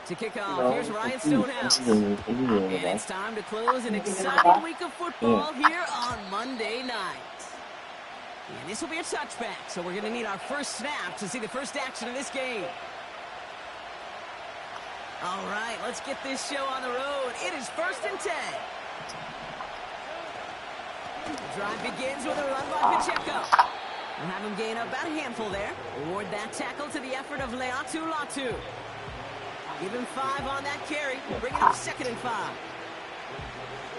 To kick off, here's Ryan Stonehouse. And it's time to close an exciting week of football here on Monday night. And this will be a touchback, so we're going to need our first snap to see the first action of this game. All right, let's get this show on the road. It is 1st and 10. The drive begins with a run by Pacheco. We'll have him gain about a handful there. Award that tackle to the effort of Leatu Latu. Give him 5 on that carry. Bring it up 2nd and 5.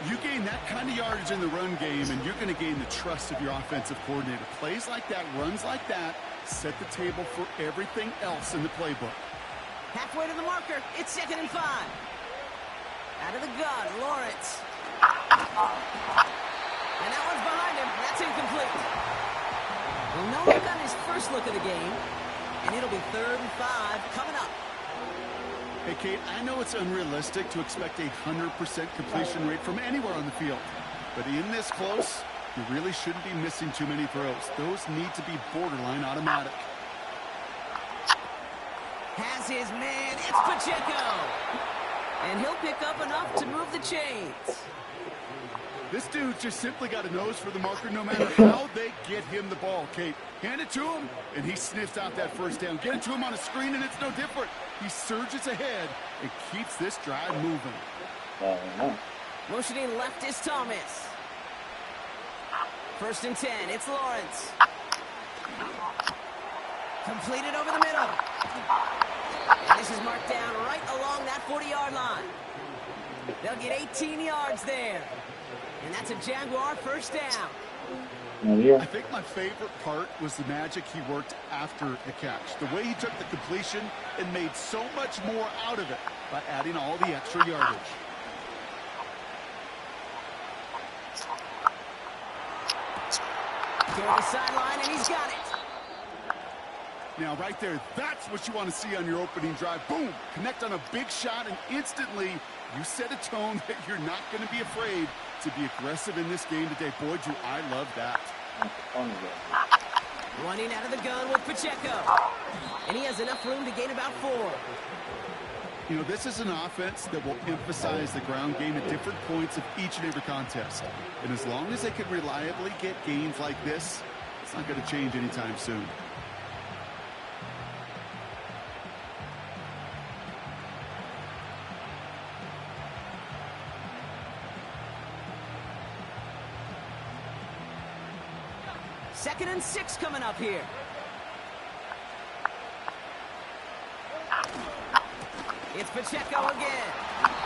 You gain that kind of yardage in the run game, and you're going to gain the trust of your offensive coordinator. Plays like that, runs like that, set the table for everything else in the playbook. Halfway to the marker. It's 2nd and 5. Out of the gun, Lawrence. And that one's behind him. That's incomplete. Well, no look on his first look of the game, and it'll be 3rd and 5 coming up. Hey, Kate, I know it's unrealistic to expect a 100% completion rate from anywhere on the field. But in this close, you really shouldn't be missing too many throws. Those need to be borderline automatic. Has his man. It's Pacheco. And he'll pick up enough to move the chains. This dude just simply got a nose for the marker no matter how they get him the ball, Kate. Hand it to him, and he sniffs out that first down. Get it to him on a screen, and it's no different. He surges ahead and keeps this drive moving. Motioning left is Thomas. 1st and 10. It's Lawrence. Completed over the middle. And this is marked down right along that 40-yard line. They'll get 18 yards there. And that's a Jaguar first down. I think my favorite part was the magic he worked after the catch. The way he took the completion and made so much more out of it by adding all the extra yardage. To the sideline, and he's got it. Now, right there, that's what you want to see on your opening drive. Boom! Connect on a big shot, and instantly you set a tone that you're not going to be afraid to be aggressive in this game today. Boy, do I love that. Running out of the gun with Pacheco. And he has enough room to gain about 4. You know, this is an offense that will emphasize the ground game at different points of each and every contest. And as long as they can reliably get gains like this, it's not going to change anytime soon. Second and 6 coming up here. It's Pacheco again.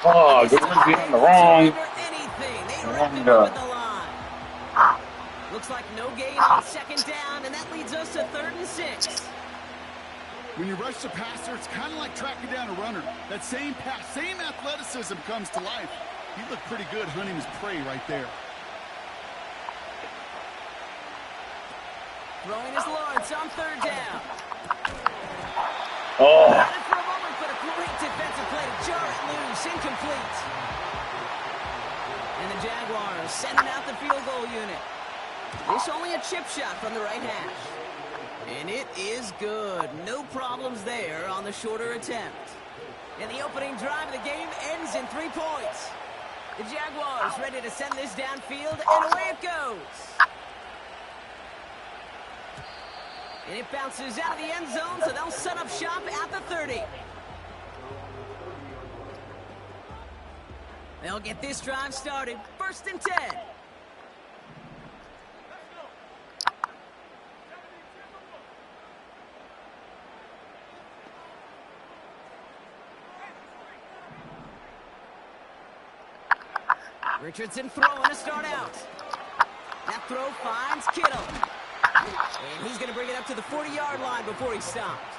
Oh, good one being the wrong. Anything. They wrap him up at the line. Looks like no gain on 2nd down, and that leads us to 3rd and 6. When you rush the passer, it's kind of like tracking down a runner. That same pass, same athleticism comes to life. He looked pretty good hunting his prey right there. Throwing is Lawrence on 3rd down. Oh. Got it for a moment, but a great defensive play to jar it loose. Incomplete. And the Jaguars sending out the field goal unit. This only a chip shot from the right hash. And it is good. No problems there on the shorter attempt. And the opening drive of the game ends in 3 points. The Jaguars ready to send this downfield, and away it goes. And it bounces out of the end zone, so they'll set up shop at the 30. They'll get this drive started. 1st and 10. Richardson throwing to start out. That throw finds Kittle. And he's going to bring it up to the 40-yard line before he stops.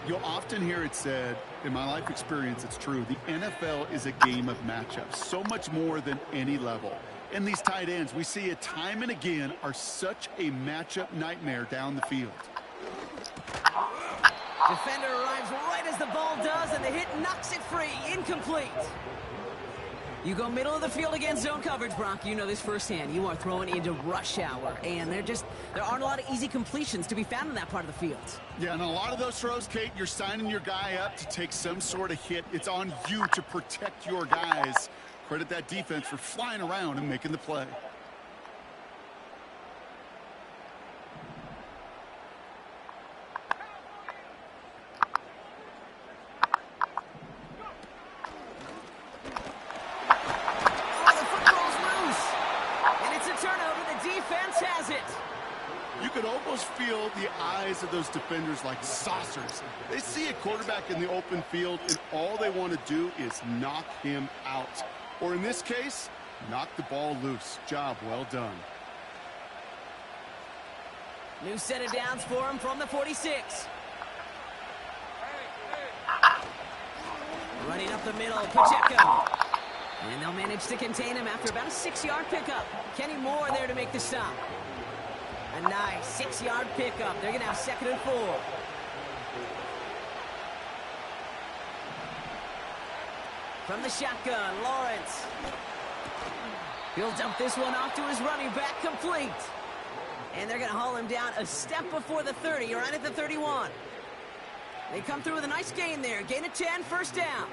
You'll often hear it said, in my life experience, it's true, the NFL is a game of matchups, so much more than any level. And these tight ends, we see it time and again, are such a matchup nightmare down the field. Defender arrives right as the ball does, and the hit knocks it free. Incomplete. You go middle of the field against zone coverage, Brock. You know this firsthand. You are throwing into rush hour, and there aren't a lot of easy completions to be found in that part of the field. Yeah, and a lot of those throws, Kate, you're signing your guy up to take some sort of hit. It's on you to protect your guys. Credit that defense for flying around and making the play. Feel the eyes of those defenders like saucers. They see a quarterback in the open field, and all they want to do is knock him out. Or in this case, knock the ball loose. Job well done. New set of downs for him from the 46. Running up the middle, Pacheco. And they'll manage to contain him after about a 6-yard pickup. Kenny Moore there to make the stop. A nice 6-yard pickup. They're going to have 2nd and 4. From the shotgun, Lawrence. He'll dump this one off to his running back, complete. And they're going to haul him down a step before the 30, right at the 31. They come through with a nice gain there. Gain of 10, first down.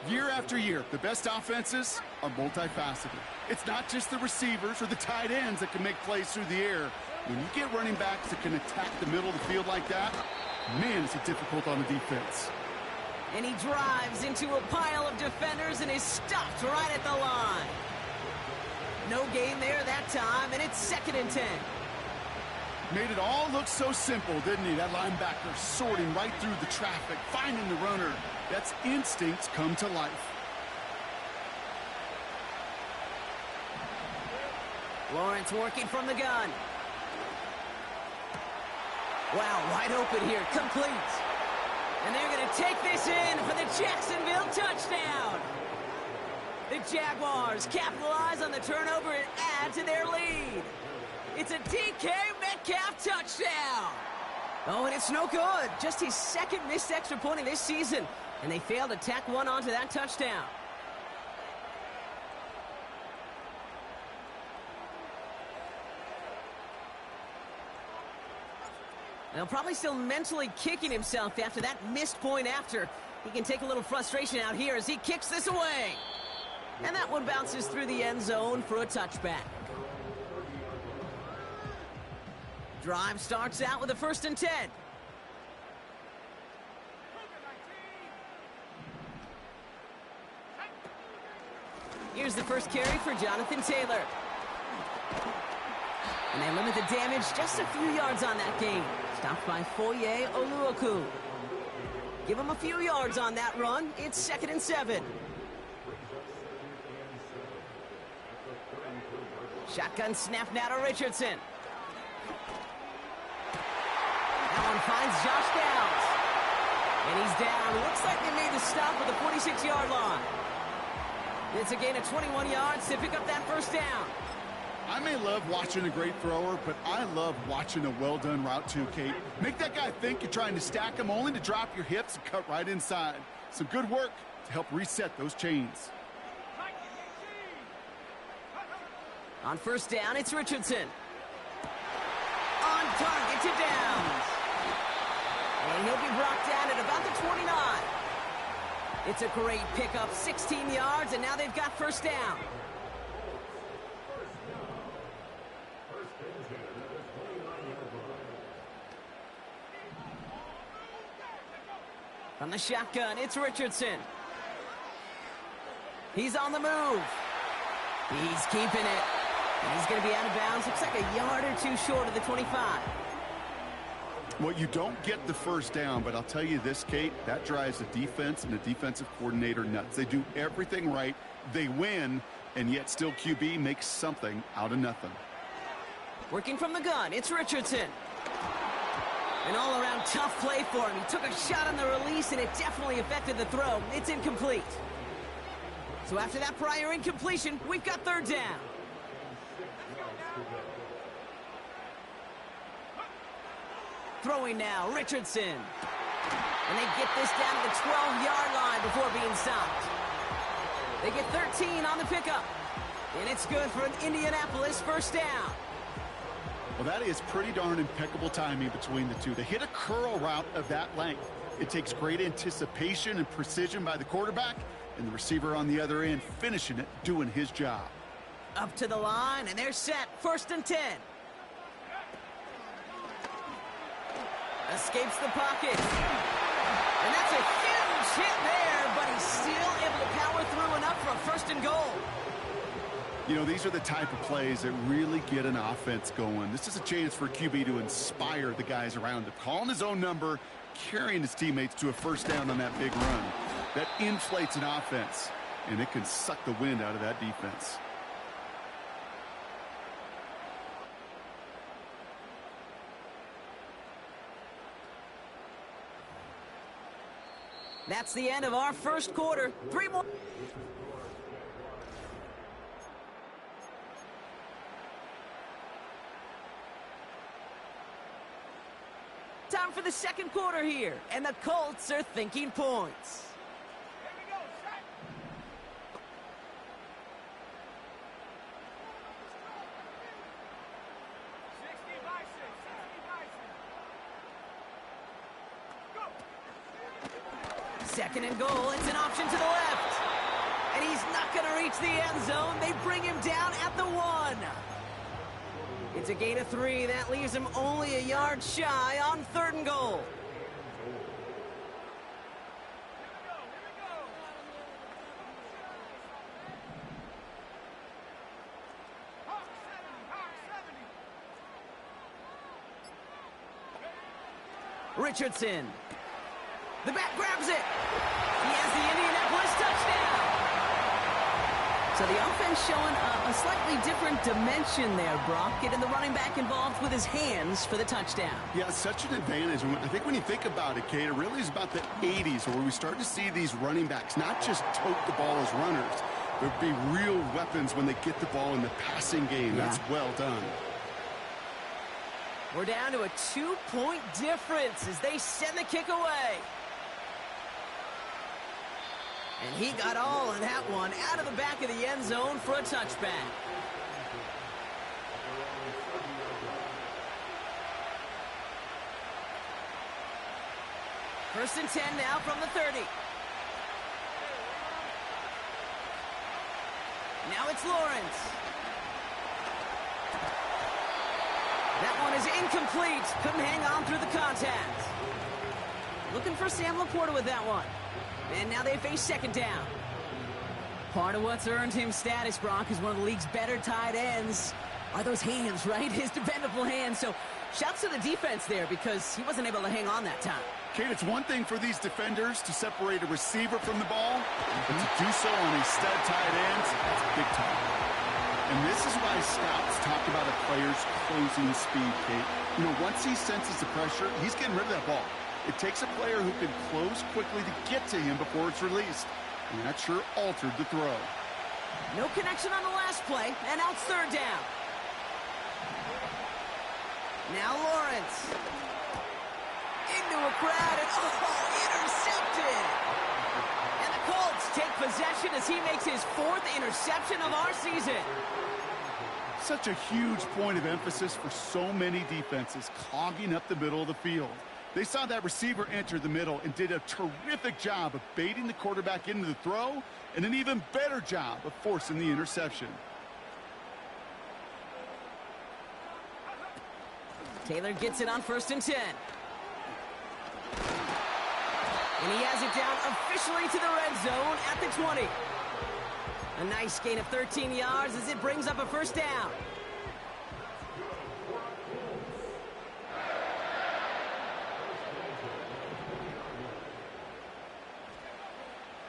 Year after year, the best offenses are multifaceted. It's not just the receivers or the tight ends that can make plays through the air. When you get running backs that can attack the middle of the field like that, man, is it difficult on the defense. And he drives into a pile of defenders and is stopped right at the line. No gain there that time, and it's 2nd and 10. Made it all look so simple, didn't he? That linebacker sorting right through the traffic, finding the runner. That's instincts come to life. Lawrence working from the gun. Wow, wide open here, complete. And they're going to take this in for the Jacksonville touchdown. The Jaguars capitalize on the turnover and add to their lead. It's a DK Metcalf touchdown. Oh, and it's no good. Just his 2nd missed extra point of this season. And they failed to tack one onto that touchdown. Now, probably still mentally kicking himself after that missed point after. He can take a little frustration out here as he kicks this away. And that one bounces through the end zone for a touchback. Drive starts out with a 1st and 10. Here's the first carry for Jonathan Taylor. And they limit the damage just a few yards on that gain. Stopped by Foye Oluoku. Give him a few yards on that run. It's 2nd and 7. Shotgun snap now to Richardson. That one finds Josh Downs. And he's down. Looks like they made the stop at the 46-yard line. It's a gain of 21 yards to pick up that first down. I may love watching a great thrower, but I love watching a well-done route too, Kate. Make that guy think you're trying to stack him only to drop your hips and cut right inside. Some good work to help reset those chains. On first down, it's Richardson. On target to Downs. And he'll be brought down at about the 29. It's a great pickup, 16 yards, and now they've got first down. From the shotgun, it's Richardson. He's on the move. He's keeping it. And he's going to be out of bounds. Looks like a yard or two short of the 25. Well, you don't get the first down, but I'll tell you this, Kate, that drives the defense and the defensive coordinator nuts. They do everything right. They win, and yet still QB makes something out of nothing. Working from the gun, it's Richardson. An all-around tough play for him. He took a shot on the release, and it definitely affected the throw. It's incomplete. So after that prior incompletion, we've got third down. Throwing now, Richardson. And they get this down to the 12-yard line before being stopped. They get 13 on the pickup. And it's good for an Indianapolis first down. Well, that is pretty darn impeccable timing between the two. They hit a curl route of that length. It takes great anticipation and precision by the quarterback, and the receiver on the other end finishing it, doing his job. Up to the line, and they're set. 1st and 10. Escapes the pocket. And that's a huge hit there, but he's still able to power through enough for a 1st and goal. You know, these are the type of plays that really get an offense going. This is a chance for QB to inspire the guys around him. Calling his own number, carrying his teammates to a 1st down on that big run. That inflates an offense, and it can suck the wind out of that defense. That's the end of our 1st quarter. 3 more. Time for the 2nd quarter here, and the Colts are thinking points. Here we go, set. Second and goal. It's an option to the left. And he's not going to reach the end zone. They bring him down at the 1. It's a gain of 3. That leaves him only a yard shy on 3rd and goal. Richardson. The back grabs it. He has the Indianapolis touchdown. So the offense showing a slightly different dimension there, Brock. Getting the running back involved with his hands for the touchdown. Yeah, such an advantage. I think when you think about it, Kate, it really is about the 80s where we start to see these running backs not just tote the ball as runners, but be real weapons when they get the ball in the passing game. Yeah. That's well done. We're down to a 2-point difference as they send the kick away. And he got all of that one out of the back of the end zone for a touchback. First and 10 now from the 30. Now it's Lawrence. That one is incomplete. Couldn't hang on through the contact. Looking for Sam Laporta with that one. And now they face 2nd down. Part of what's earned him status, Brock, is one of the league's better tight ends. Are those hands, right? His dependable hands. So shouts to the defense there because he wasn't able to hang on that time. Kate, it's one thing for these defenders to separate a receiver from the ball, but to do so on a stud tight end, that's big time. And this is why scouts talk about a player's closing speed, Kate. You know, once he senses the pressure, he's getting rid of that ball. It takes a player who can close quickly to get to him before it's released. And that sure altered the throw. No connection on the last play, and now it's 3rd down. Now Lawrence. Into a crowd, and intercepted! And the Colts take possession as he makes his 4th interception of our season. Such a huge point of emphasis for so many defenses, clogging up the middle of the field. They saw that receiver enter the middle and did a terrific job of baiting the quarterback into the throw, and an even better job of forcing the interception. Taylor gets it on 1st and 10. And he has it down officially to the red zone at the 20. A nice gain of 13 yards as it brings up a 1st down.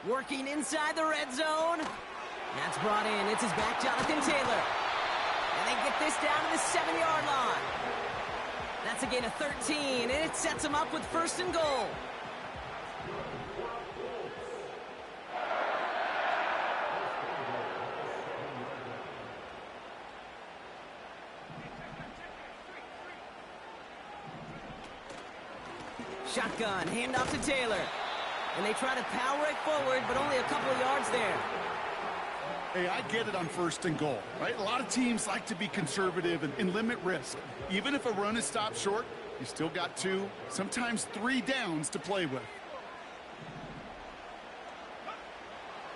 Working inside the red zone. That's brought in. It's his back, Jonathan Taylor. And they get this down to the 7-yard line. That's a gain of 13, and it sets him up with 1st and goal. Shotgun, handoff to Taylor. And they try to power it forward, but only a couple of yards there. Hey, I get it on 1st and goal, right? A lot of teams like to be conservative and limit risk. Even if a run is stopped short, you still got 2, sometimes 3 downs to play with.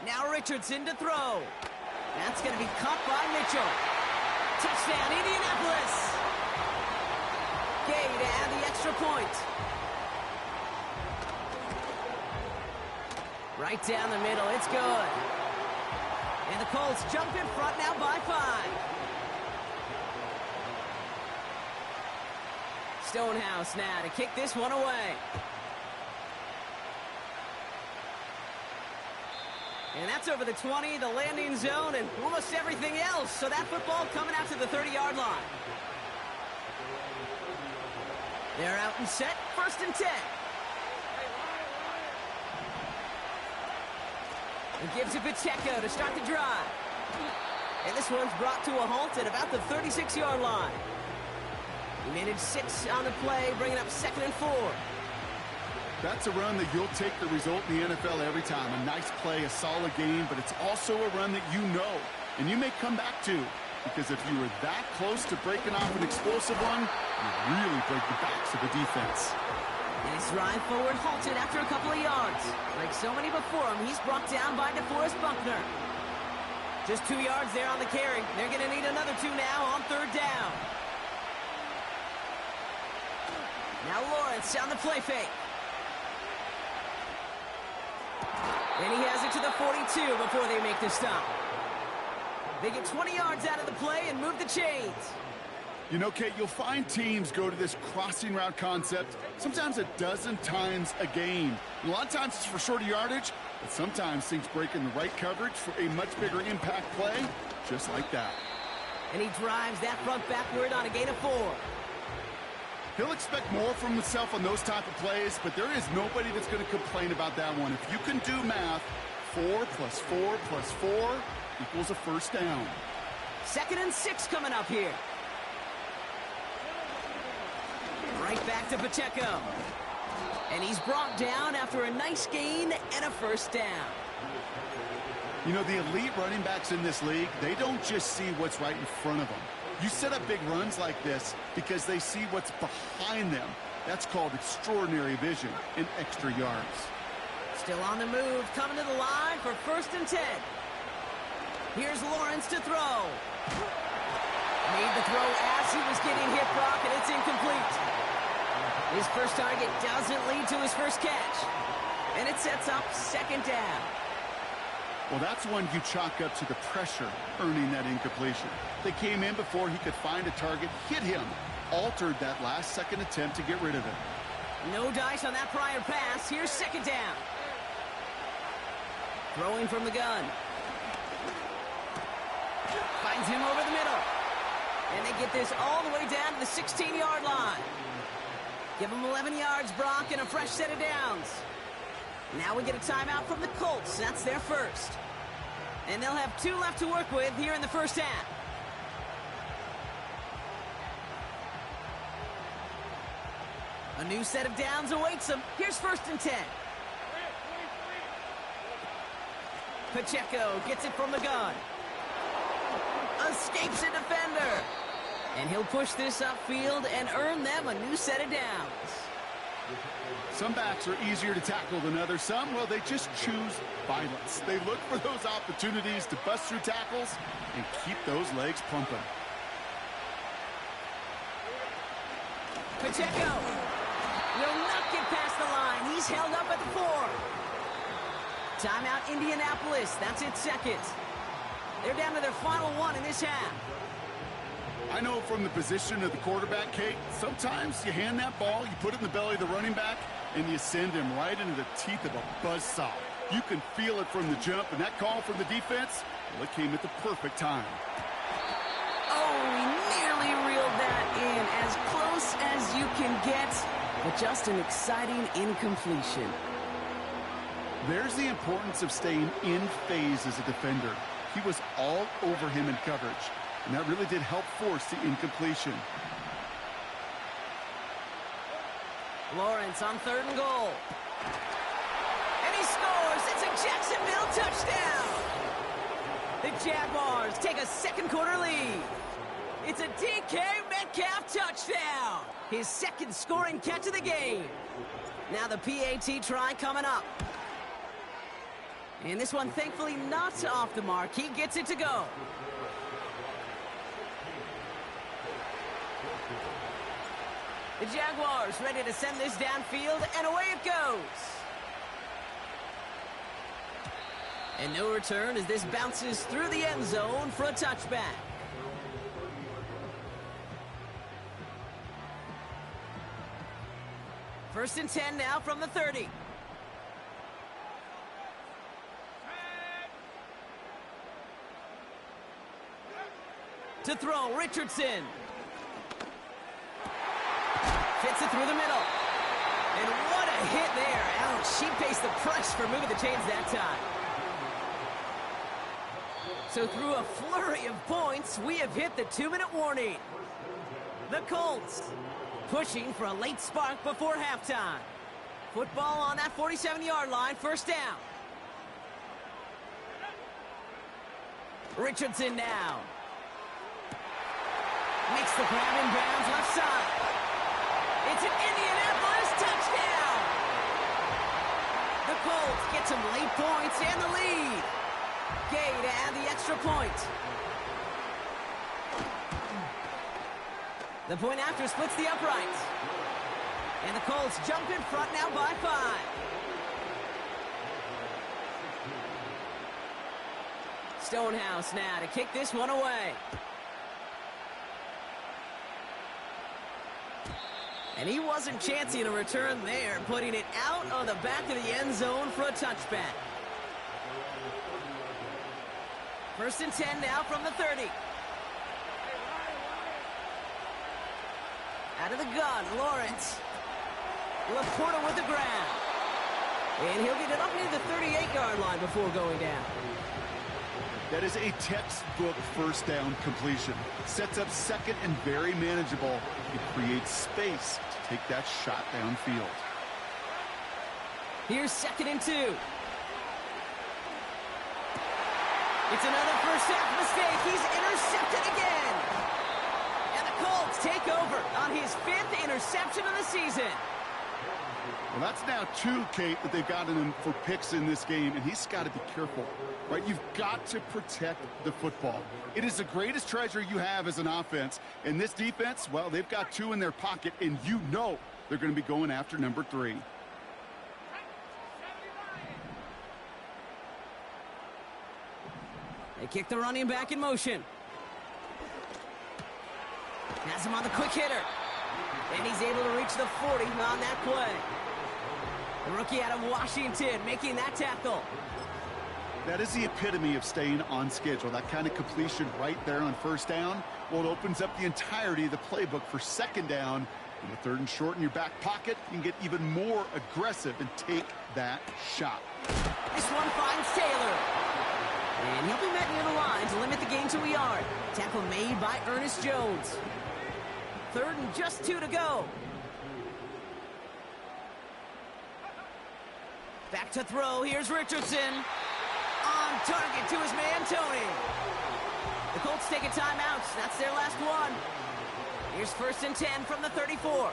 Now Richardson to throw. That's going to be caught by Mitchell. Touchdown, Indianapolis. Gay to add the extra point. Right down the middle, it's good. And the Colts jump in front now by 5. Stonehouse now to kick this one away. And that's over the 20, the landing zone, and almost everything else. So that football coming out to the 30-yard line. They're out and set, 1st and 10. It gives it Pacheco to start the drive. And this one's brought to a halt at about the 36-yard line. He managed 6 on the play, bringing up 2nd and 4. That's a run that you'll take the result in the NFL every time. A nice play, a solid game, but it's also a run that you know, and you may come back to. Because if you were that close to breaking off an explosive one, you really break the backs of the defense. And his drive forward halted after a couple of yards. Like so many before him, he's brought down by DeForest Buckner. Just 2 yards there on the carry. They're going to need another 2 now on 3rd down. Now Lawrence on the play fake. And he has it to the 42 before they make the stop. They get 20 yards out of the play and move the chains. You know, Kate, you'll find teams go to this crossing route concept sometimes a dozen times a game. And a lot of times it's for shorter yardage, but sometimes things break in the right coverage for a much bigger impact play, just like that. And he drives that front backward on a gain of 4. He'll expect more from himself on those type of plays, but there is nobody that's going to complain about that one. If you can do math, 4 plus 4 plus 4 equals a 1st down. 2nd and 6 coming up here. Right back to Pacheco. And he's brought down after a nice gain and a 1st down. You know, the elite running backs in this league, they don't just see what's right in front of them. You set up big runs like this because they see what's behind them. That's called extraordinary vision and extra yards. Still on the move, coming to the line for 1st and 10. Here's Lawrence to throw. Made the throw as he was getting hit, Brock, and it's incomplete. His first target doesn't lead to his first catch. And it sets up 2nd down. Well, that's one you chalk up to the pressure earning that incompletion. They came in before he could find a target, hit him, altered that last second attempt to get rid of it. No dice on that prior pass. Here's 2nd down. Throwing from the gun. Finds him over the middle. And they get this all the way down to the 16-yard line. Give them 11 yards, Brock, and a fresh set of downs. Now we get a timeout from the Colts. That's their first. And they'll have 2 left to work with here in the 1st half. A new set of downs awaits them. Here's 1st and 10. Pacheco gets it from the gun. Escapes a defender. And he'll push this upfield and earn them a new set of downs. Some backs are easier to tackle than others. Some, well, they just choose violence. They look for those opportunities to bust through tackles and keep those legs pumping. Pacheco will not get past the line. He's held up at the 4. Timeout, Indianapolis. That's its 2nd. They're down to their final 1 in this half. I know from the position of the quarterback, Kate, sometimes you hand that ball, you put it in the belly of the running back, and you send him right into the teeth of a buzzsaw. You can feel it from the jump, and that call from the defense, well, it came at the perfect time. Oh, he nearly reeled that in, as close as you can get, but just an exciting incompletion. There's the importance of staying in phase as a defender. He was all over him in coverage, and that really did help force the incompletion. Lawrence on 3rd and goal. And he scores. It's a Jacksonville touchdown. The Jaguars take a second quarter lead. It's a DK Metcalf touchdown. His second scoring catch of the game. Now the PAT try coming up. And this one thankfully not off the mark. He gets it to go. The Jaguars ready to send this downfield, and away it goes. And no return as this bounces through the end zone for a touchback. First and 10 now from the 30. To throw, Richardson. Fits it through the middle. And what a hit there. Ouch, she faced the price for moving the chains that time. So through a flurry of points, we have hit the 2-minute warning. The Colts pushing for a late spark before halftime. Football on that 47-yard line, first down. Richardson now. Makes the grab in bounds left side. It's an Indianapolis touchdown. The Colts get some late points and the lead. Gay to add the extra point. The point after splits the uprights. And the Colts jump in front now by 5. Stonehouse now to kick this one away. And he wasn't chancing a return there, putting it out on the back of the end zone for a touchback. First and 10 now from the 30. Out of the gun, Lawrence. Laporta with the grab. And he'll get it up near the 38-yard line before going down. That is a textbook first down completion. Sets up second and very manageable. It creates space to take that shot downfield. Here's second and 2. It's another first half mistake. He's intercepted again. And the Colts take over on his 5th interception of the season. Well, that's now 2, Kate, that they've gotten him for picks in this game, and he's got to be careful, right? You've got to protect the football. It is the greatest treasure you have as an offense, and this defense, well, they've got 2 in their pocket, and you know they're going to be going after number 3. They kick the running back in motion. Has him on the quick hitter. And he's able to reach the 40 on that play. The rookie out of Washington making that tackle. That is the epitome of staying on schedule. That kind of completion right there on first down. Well, it opens up the entirety of the playbook for second down. In the 3rd and short in your back pocket, you can get even more aggressive and take that shot. This one finds Taylor. And he'll be met near the line to limit the gain to a yard. Tackle made by Ernest Jones. 3rd and just 2 to go. Back to throw. Here's Richardson. On target to his man, Tony. The Colts take a timeout. That's their last one. Here's 1st and 10 from the 34.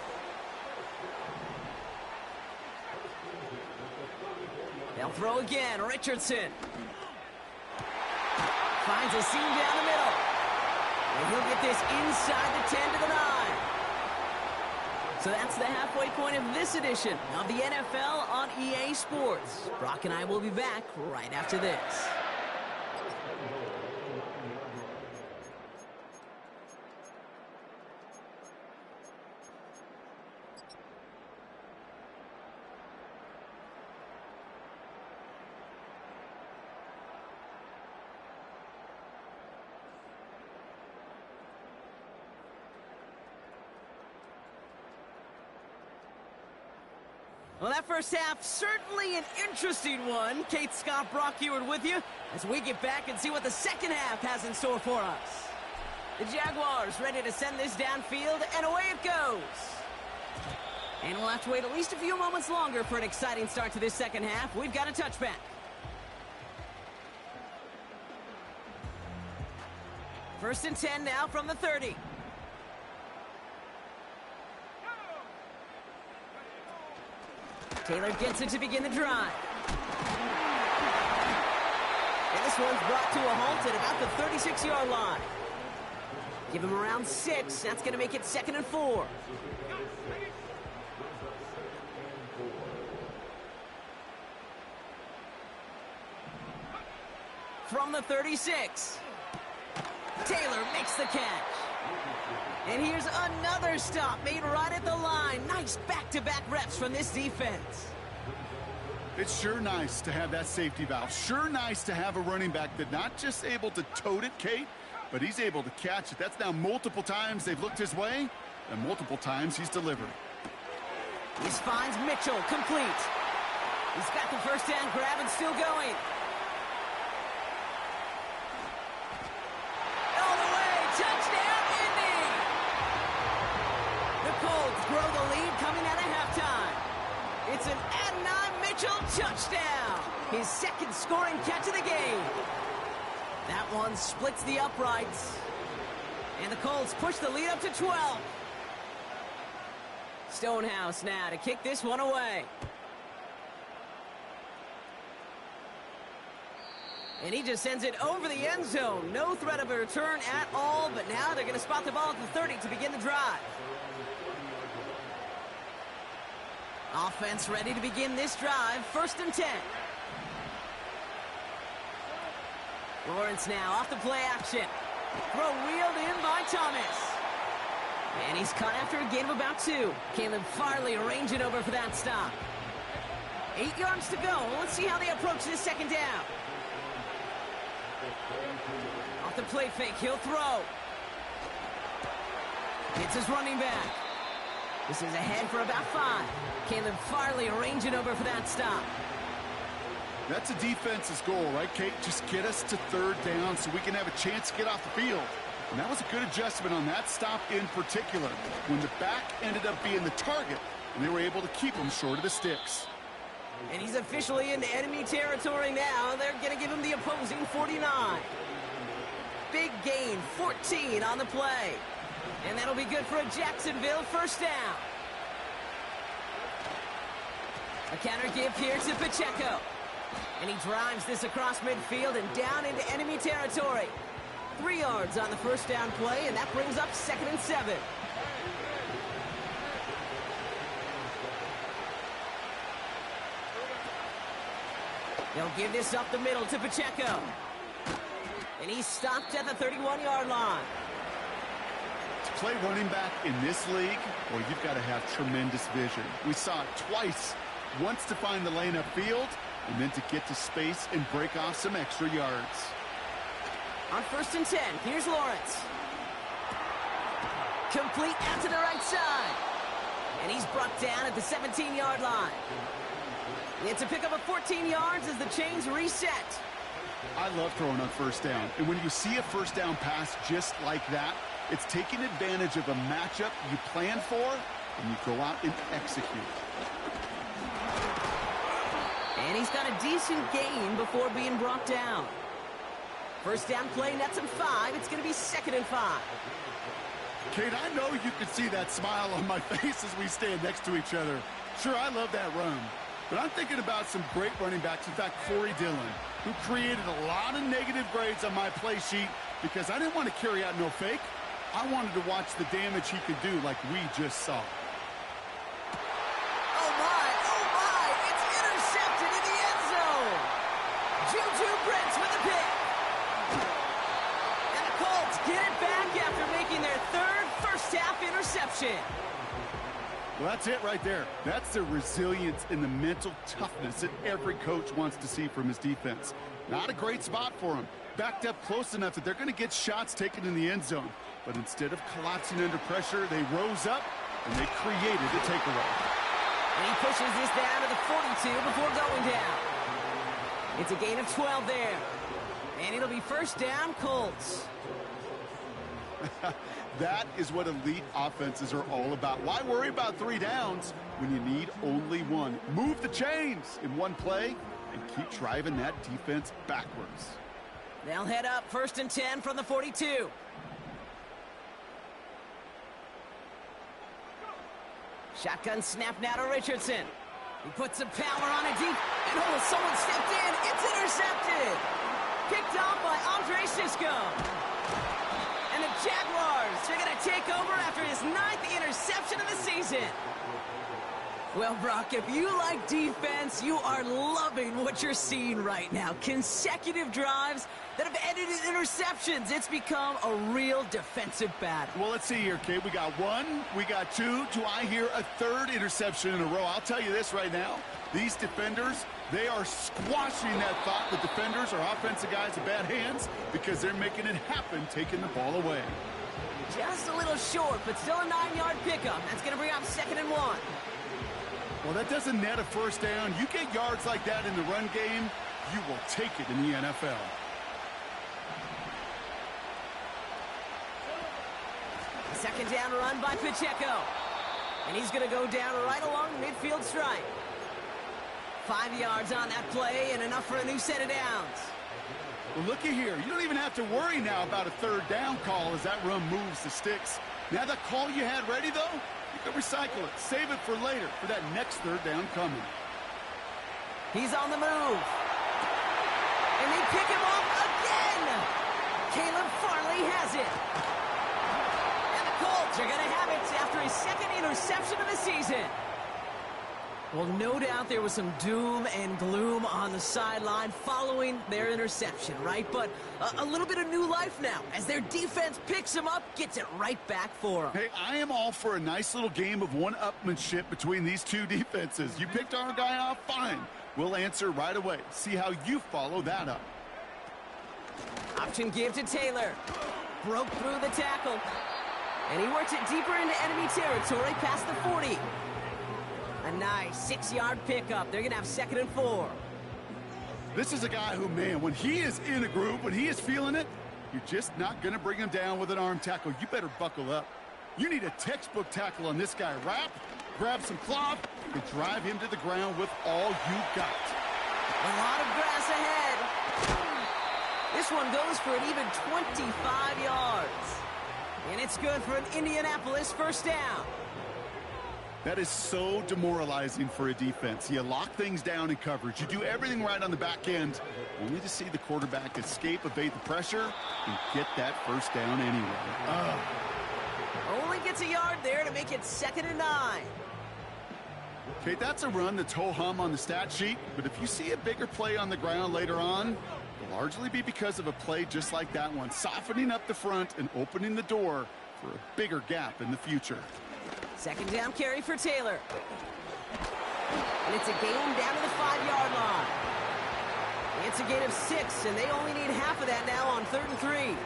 They'll throw again. Richardson. Finds a seam down the middle. And he'll get this inside the 10 to the 9. So that's the halfway point of this edition of the NFL on EA Sports. Brock and I will be back right after this. Well, that first half, certainly an interesting one. Kate, Scott, Brock Eward with you as we get back and see what the second half has in store for us. The Jaguars ready to send this downfield, and away it goes. And we'll have to wait at least a few moments longer for an exciting start to this second half. We've got a touchback. First and 10 now from the 30. Taylor gets it to begin the drive. And this one's brought to a halt at about the 36-yard line. Give him around 6. That's going to make it 2nd and 4. From the 36. Taylor makes the catch. And here's another stop made right at the line. Nice back-to-back reps from this defense. It's sure nice to have that safety valve. Sure nice to have a running back that's not just able to tote it, Kate, but he's able to catch it. That's now multiple times they've looked his way, and multiple times he's delivered. He finds Mitchell complete. He's got the first down grab and still going. All the way, touchdown, Indy! The Colts grow the lead coming out of halftime. It's an Adonai Mitchell touchdown. His second scoring catch of the game. That one splits the uprights. And the Colts push the lead up to 12. Stonehouse now to kick this one away. And he just sends it over the end zone. No threat of a return at all, but now they're going to spot the ball at the 30 to begin the drive. Offense ready to begin this drive. First and 10. Lawrence now off the play action. Throw wheeled in by Thomas. And he's caught after a gain of about 2. Caleb Farley arranging over for that stop. 8 yards to go. Let's see how they approach this second down. Off the play fake, he'll throw. It's his running back. This is ahead for about 5. Caleb Farley arranging over for that stop. That's a defense's goal, right, Kate? Just get us to 3rd down so we can have a chance to get off the field. And that was a good adjustment on that stop in particular, when the back ended up being the target, and they were able to keep him short of the sticks. And he's officially into enemy territory now. They're going to give him the opposing 49. Big gain, 14 on the play. And that'll be good for a Jacksonville first down. A counter give here to Pacheco. And he drives this across midfield and down into enemy territory. 3 yards on the first down play, and that brings up 2nd and 7. They'll give this up the middle to Pacheco. And he's stopped at the 31-yard line. To play running back in this league, well, you've got to have tremendous vision. We saw it twice. Once to find the lane upfield, and then to get to space and break off some extra yards. On 1st and 10, here's Lawrence. Complete out to the right side. And he's brought down at the 17-yard line. It's a pickup of 14 yards as the chains reset. I love throwing on first down. And when you see a first down pass just like that, it's taking advantage of a matchup you plan for, and you go out and execute. And he's got a decent gain before being brought down. First down play, nets him 5. It's going to be 2nd and 5. Kate, I know you can see that smile on my face as we stand next to each other. Sure, I love that run. But I'm thinking about some great running backs. In fact, Corey Dillon, who created a lot of negative grades on my play sheet because I didn't want to carry out no fake. I wanted to watch the damage he could do like we just saw. Oh my, it's intercepted in the end zone. Juju Brents with the pick. And the Colts get it back after making their 3rd first-half interception. Well, that's it right there. That's the resilience and the mental toughness that every coach wants to see from his defense. Not a great spot for him. Backed up close enough that they're going to get shots taken in the end zone. But instead of collapsing under pressure, they rose up and they created a takeaway. And he pushes this down to the 42 before going down. It's a gain of 12 there. And it'll be first down, Colts. That is what elite offenses are all about. Why worry about 3 downs when you need only 1? Move the chains in one play and keep driving that defense backwards. They'll head up 1st and 10 from the 42. Shotgun snap now to Richardson. He puts some power on it deep. And oh, someone stepped in. It's intercepted. Picked off by Andre Sisco. And the Jaguars are going to take over after his 9th interception of the season. Well, Brock, if you like defense, you are loving what you're seeing right now. Consecutive drives that have ended in interceptions. It's become a real defensive battle. Well, let's see here, kid. We got 1, we got 2. Do I hear a 3rd interception in a row? I'll tell you this right now. These defenders, they are squashing that thought. The defenders are offensive guys with bad hands because they're making it happen, taking the ball away. Just a little short, but still a 9-yard pickup. That's going to bring up 2nd and 1. Well, that doesn't net a first down. You get yards like that in the run game, you will take it in the NFL. Second down run by Pacheco. And he's going to go down right along midfield stripe. 5 yards on that play and enough for a new set of downs. Well, looky here. You don't even have to worry now about a 3rd down call as that run moves the sticks. Now that call you had ready, though, you can recycle it. Save it for later for that next 3rd down coming. He's on the move. And they pick him off again. Caleb Farley has it. And the Colts are going to have it after his 2nd interception of the season. Well, no doubt there was some doom and gloom on the sideline following their interception, right? But a little bit of new life now as their defense picks him up, gets it right back for him. Hey, I am all for a nice little game of one-upmanship between these two defenses. You picked our guy off, fine. We'll answer right away. See how you follow that up. Option give to Taylor. Broke through the tackle. And he works it deeper into enemy territory past the 40. A nice 6-yard pickup. They're going to have 2nd and 4. This is a guy who, man, when he is in a groove, when he is feeling it, you're just not going to bring him down with an arm tackle. You better buckle up. You need a textbook tackle on this guy. Wrap, grab some cloth, and drive him to the ground with all you got. A lot of grass ahead. This one goes for an even 25 yards. And it's good for an Indianapolis 1st down. That is so demoralizing for a defense. You lock things down in coverage. You do everything right on the back end, only to see the quarterback escape, evade the pressure, and get that 1st down anyway. Only gets a yard there to make it 2nd and 9. Okay, that's a run that's ho-hum on the stat sheet, but if you see a bigger play on the ground later on, it'll largely be because of a play just like that one, softening up the front and opening the door for a bigger gap in the future. 2nd down carry for Taylor. And it's a gain down to the 5-yard line. It's a gain of 6, and they only need half of that now on 3rd and 3.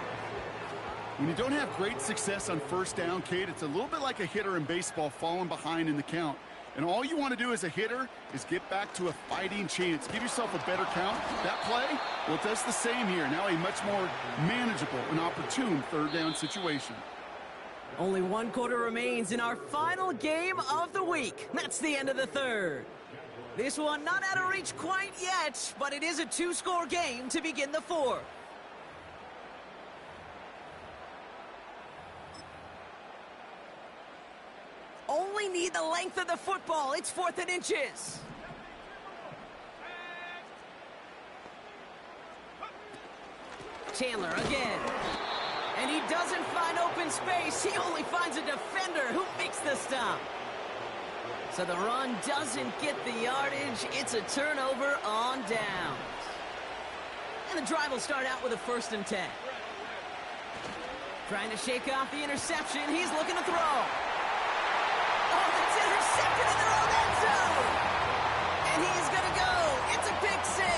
When you don't have great success on 1st down, Kate, it's a little bit like a hitter in baseball falling behind in the count. And all you want to do as a hitter is get back to a fighting chance. Give yourself a better count. That play, well, it does the same here. Now a much more manageable and opportune 3rd down situation. Only 1 quarter remains in our final game of the week. That's the end of the 3rd. This one not out of reach quite yet, but it is a 2-score game to begin the 4th. Only need the length of the football. It's 4th and inches. Chandler again. And he doesn't find open space. He only finds a defender who makes the stop. So the run doesn't get the yardage. It's a turnover on downs. And the drive will start out with a 1st and 10. Trying to shake off the interception. He's looking to throw. Oh, that's intercepted in their own end zone. And he's going to go. It's a pick 6.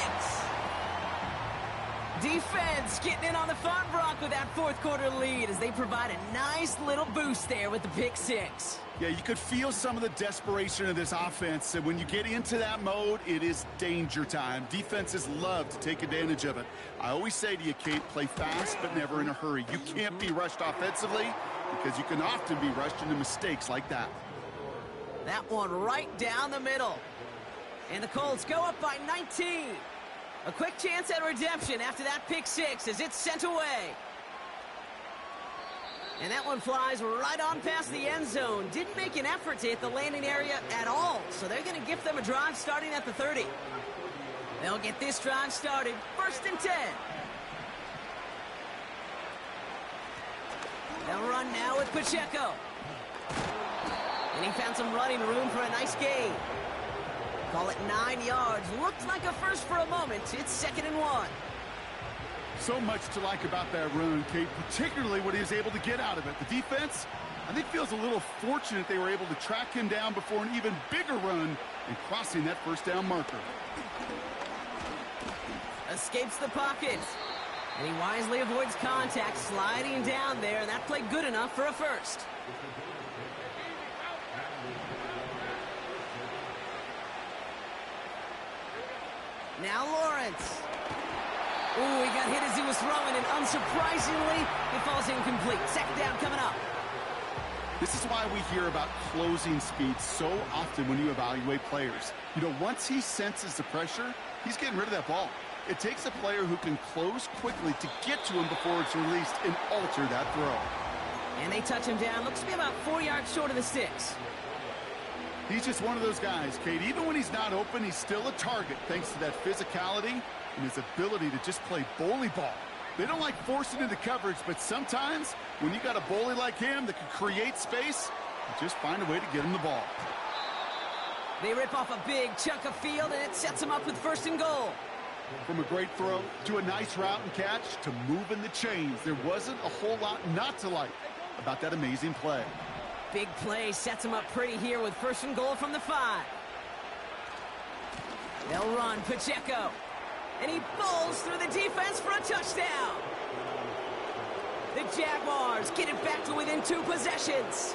Defense getting in on the fun, Brock, with that 4th quarter lead as they provide a nice little boost there with the pick 6. Yeah, you could feel some of the desperation of this offense. And when you get into that mode, it is danger time. Defenses love to take advantage of it. I always say to you, Kate, play fast but never in a hurry. You can't be rushed offensively because you can often be rushed into mistakes like that. That one right down the middle. And the Colts go up by 19. A quick chance at redemption after that pick six as it's sent away. And that one flies right on past the end zone. Didn't make an effort to hit the landing area at all, so they're going to gift them a drive starting at the 30. They'll get this drive started. 1st and 10. They'll run now with Pacheco. And he found some running room for a nice gain. Call it 9 yards. Looked like a first for a moment. It's 2nd and 1. So much to like about that run, Kate, particularly what he was able to get out of it. The defense, I think, feels a little fortunate they were able to track him down before an even bigger run and crossing that first down marker. Escapes the pocket. And he wisely avoids contact, sliding down there, and that played good enough for a first. Now Lawrence. Ooh, he got hit as he was throwing, and unsurprisingly, it falls incomplete. 2nd down coming up. This is why we hear about closing speed so often when you evaluate players. You know, once he senses the pressure, he's getting rid of that ball. It takes a player who can close quickly to get to him before it's released and alter that throw. And they touch him down. Looks to be about 4 yards short of the sticks. He's just one of those guys, Kate. Even when he's not open, he's still a target thanks to that physicality and his ability to just play bully ball. They don't like forcing into coverage, but sometimes when you got a bully like him that can create space, you just find a way to get him the ball. They rip off a big chunk of field, and it sets them up with 1st and goal. From a great throw to a nice route and catch to moving the chains, there wasn't a whole lot not to like about that amazing play. Big play sets him up pretty here with 1st and goal from the 5. They'll run Pacheco. And he bowls through the defense for a touchdown. The Jaguars get it back to within 2 possessions.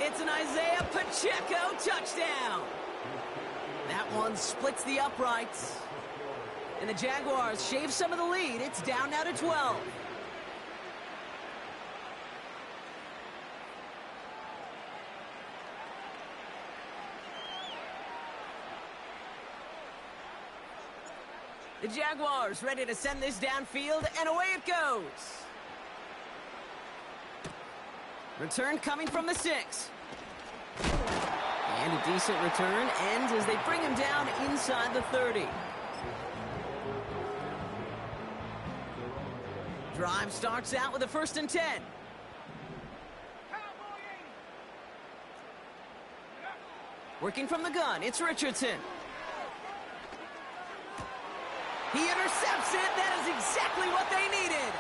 It's an Isaiah Pacheco touchdown. That one splits the uprights. And the Jaguars shave some of the lead. It's down now to 12. The Jaguars ready to send this downfield, and away it goes. Return coming from the 6. And a decent return ends as they bring him down inside the 30. Drive starts out with a 1st and 10. Working from the gun, it's Richardson. He intercepts it. That is exactly what they needed.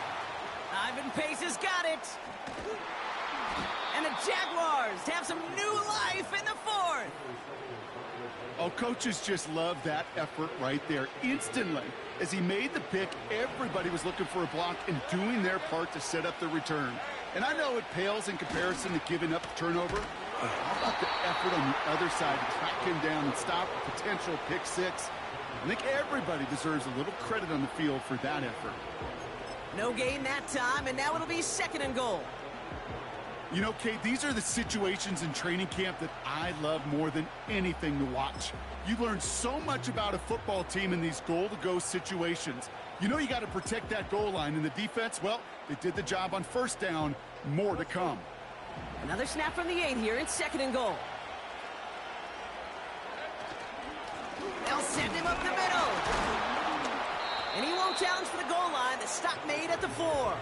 Ivan Pace has got it. And the Jaguars have some new life in the 4th. Oh, coaches just love that effort right there. Instantly, as he made the pick, everybody was looking for a block and doing their part to set up the return. And I know it pales in comparison to giving up the turnover, but how about the effort on the other side to track him down and stop a potential pick 6? I think everybody deserves a little credit on the field for that effort. No gain that time, and now it'll be 2nd and goal. You know, Kate, these are the situations in training camp that I love more than anything to watch. You learn so much about a football team in these goal-to-go situations. You know you got to protect that goal line, and the defense, well, they did the job on 1st down. More to come. Another snap from the 8 here. It's 2nd and goal. They'll send him up the middle. And he won't challenge for the goal line. The stop made at the 4.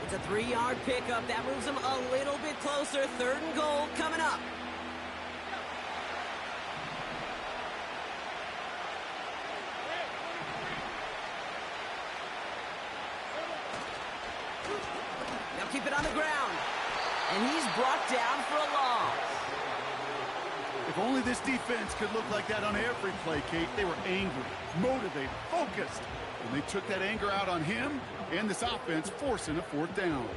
It's a 3-yard pickup. That moves him a little bit closer. 3rd and goal coming up. They'll keep it on the ground. And he's brought down for a loss. If only this defense could look like that on every play, Kate. They were angry, motivated, focused. And they took that anger out on him and this offense, forcing a 4th down.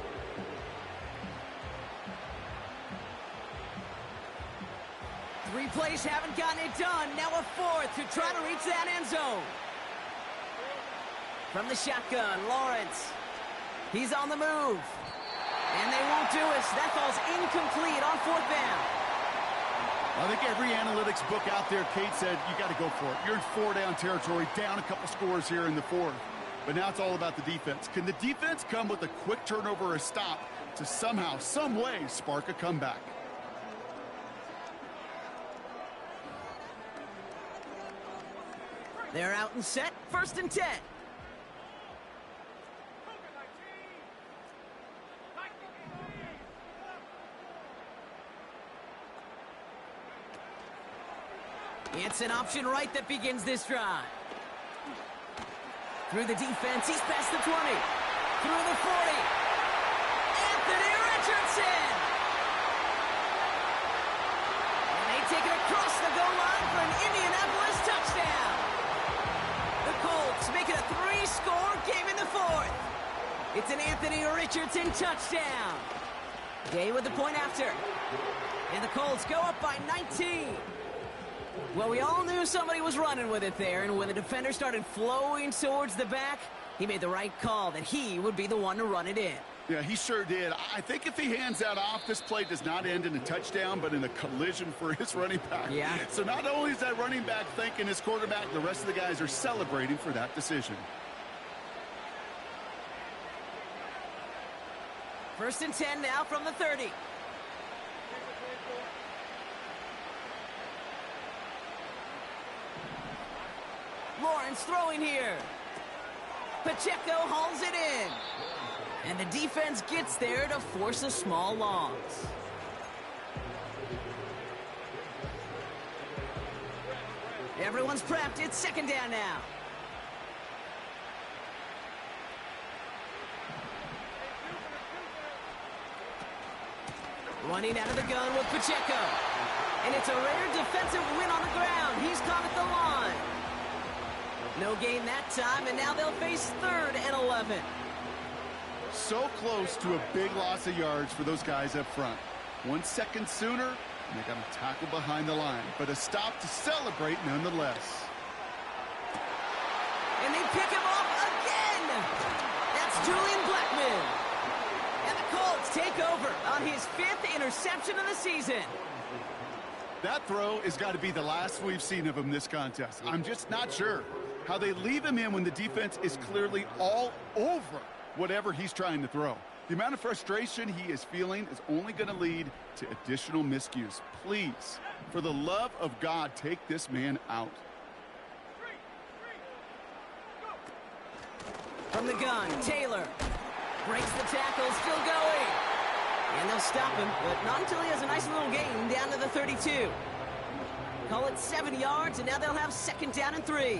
Three plays haven't gotten it done. Now a 4th to try to reach that end zone. From the shotgun, Lawrence. He's on the move. And they won't do it. That falls incomplete on 4th down. I think every analytics book out there, Kate, said you got to go for it. You're in 4-down territory, down a couple scores here in the fourth. But now it's all about the defense. Can the defense come with a quick turnover or a stop to somehow, some way, spark a comeback? They're out and set. 1st and 10. It's an option right that begins this drive. Through the defense, he's past the 20. Through the 40. Anthony Richardson! And they take it across the goal line for an Indianapolis touchdown. The Colts make it a 3-score game in the fourth. It's an Anthony Richardson touchdown. Gay with the point after. And the Colts go up by 19. Well, we all knew somebody was running with it there, and when the defender started flowing towards the back, he made the right call that he would be the one to run it in. Yeah, he sure did. I think if he hands that off, this play does not end in a touchdown, but in a collision for his running back. Yeah. So not only is that running back thanking his quarterback, the rest of the guys are celebrating for that decision. 1st and 10 now from the 30. Lawrence throwing here. Pacheco hauls it in. And the defense gets there to force a small loss. Everyone's prepped. It's 2nd down now. Running out of the gun with Pacheco. And it's a rare defensive win on the ground. He's caught at the line. No gain that time, and now they'll face 3rd and 11. So close to a big loss of yards for those guys up front. 1 second sooner, and they got to tackle behind the line. But a stop to celebrate nonetheless. And they pick him off again. That's Julian Blackman. And the Colts take over on his 5th interception of the season. That throw has got to be the last we've seen of him this contest. I'm just not sure how they leave him in when the defense is clearly all over whatever he's trying to throw. The amount of frustration he is feeling is only going to lead to additional miscues. Please, for the love of God, take this man out. From the gun, Taylor breaks the tackle, still going. And they'll stop him, but not until he has a nice little gain down to the 32. Call it 7 yards, and now they'll have 2nd down and 3.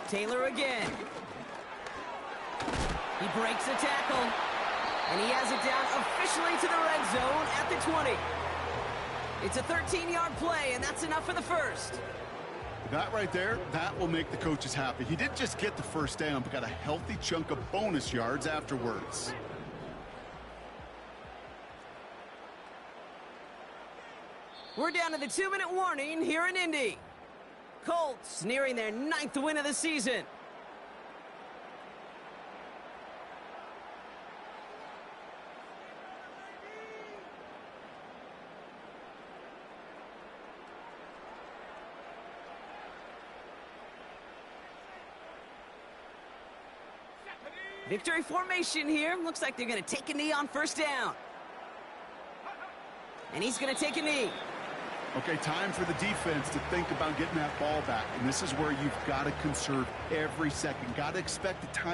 Taylor again. He breaks the tackle, and he has it down officially to the red zone at the 20. It's a 13-yard play, and that's enough for the first. That right there, that will make the coaches happy. He didn't just get the 1st down, but got a healthy chunk of bonus yards afterwards. We're down to the 2-minute warning here in Indy. Colts nearing their 9th win of the season. Victory formation here. Looks like they're going to take a knee on 1st down. And he's going to take a knee. Okay, time for the defense to think about getting that ball back. And this is where you've got to conserve every second. Got to expect the time.